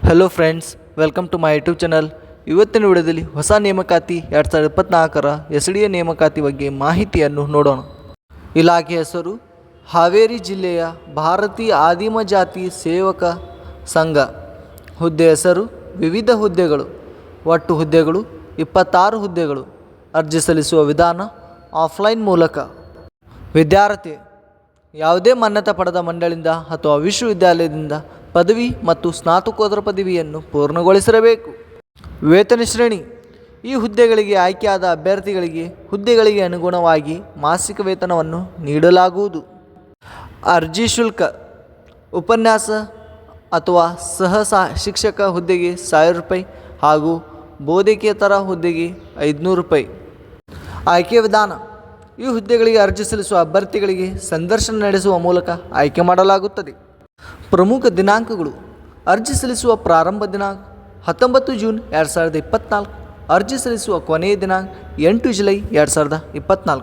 Hello friends, welcome to my YouTube channel. ಇವತ್ತಿನ ವಿಡಿಯೋದಲ್ಲಿ ಹೊಸ ನೇಮಕಾತಿ 2024ರ SDA ನೇಮಕಾತಿ ಬಗ್ಗೆ ಮಾಹಿತಿಯನ್ನು ನೋಡೋಣ. ಇಲಾಖೆ ಹೆಸರು ಹಾವೇರಿ ಜಿಲ್ಲೆಯ ಭಾರತೀಯ ಆದಿಮ ಜಾತಿ ಸೇವಕ ಸಂಘ. ಹುದ್ದೆ ಹೆಸರು ವಿವಿಧ ಹುದ್ದೆಗಳು. ಒಟ್ಟು ಹುದ್ದೆಗಳು 26 ಹುದ್ದೆಗಳು. ಅರ್ಜಿ ಸಲ್ಲಿಸುವ ವಿಧಾನ ಆಫ್ಲೈನ್ ಮೂಲಕ. ವಿದ್ಯಾರ್ಥಿ ಯಾವುದೇ ಮಾನ್ಯತೆ ಪಡೆದ ಮಂಡಳಿಯಿಂದ ಅಥವಾ ವಿಶ್ವವಿದ್ಯಾಲಯದಿಂದ ಪದವಿ ಮತ್ತು ಸ್ನಾತಕೋತ್ತರ ಪದವಿಯನ್ನು ಪೂರ್ಣಗೊಳಿಸಿರಬೇಕು. ವೇತನ ಶ್ರೇಣಿ: ಈ ಹುದ್ದೆಗಳಿಗೆ ಆಯ್ಕೆಯಾದ ಅಭ್ಯರ್ಥಿಗಳಿಗೆ ಹುದ್ದೆಗಳಿಗೆ ಅನುಗುಣವಾಗಿ ಮಾಸಿಕ ವೇತನವನ್ನು ನೀಡಲಾಗುವುದು. ಅರ್ಜಿ ಶುಲ್ಕ: ಉಪನ್ಯಾಸ ಅಥವಾ ಶಿಕ್ಷಕ ಹುದ್ದೆಗೆ 1000 ರೂಪಾಯಿ ಹಾಗೂ ಬೋಧಕೇತರ ಹುದ್ದೆಗೆ 500 ರೂಪಾಯಿ. ಆಯ್ಕೆ ವಿಧಾನ: ಈ ಹುದ್ದೆಗಳಿಗೆ ಅರ್ಜಿ ಸಲ್ಲಿಸುವ ಅಭ್ಯರ್ಥಿಗಳಿಗೆ ಸಂದರ್ಶನ ನಡೆಸುವ ಮೂಲಕ ಆಯ್ಕೆ ಮಾಡಲಾಗುತ್ತದೆ. ಪ್ರಮುಖ ದಿನಾಂಕಗಳು: ಅರ್ಜಿ ಸಲ್ಲಿಸುವ ಪ್ರಾರಂಭ ದಿನಾಂಕ 19 ಜೂನ್ 2024. ಅರ್ಜಿ ಸಲ್ಲಿಸುವ ಕೊನೆಯ ದಿನಾಂಕ 8 ಜುಲೈ 2024.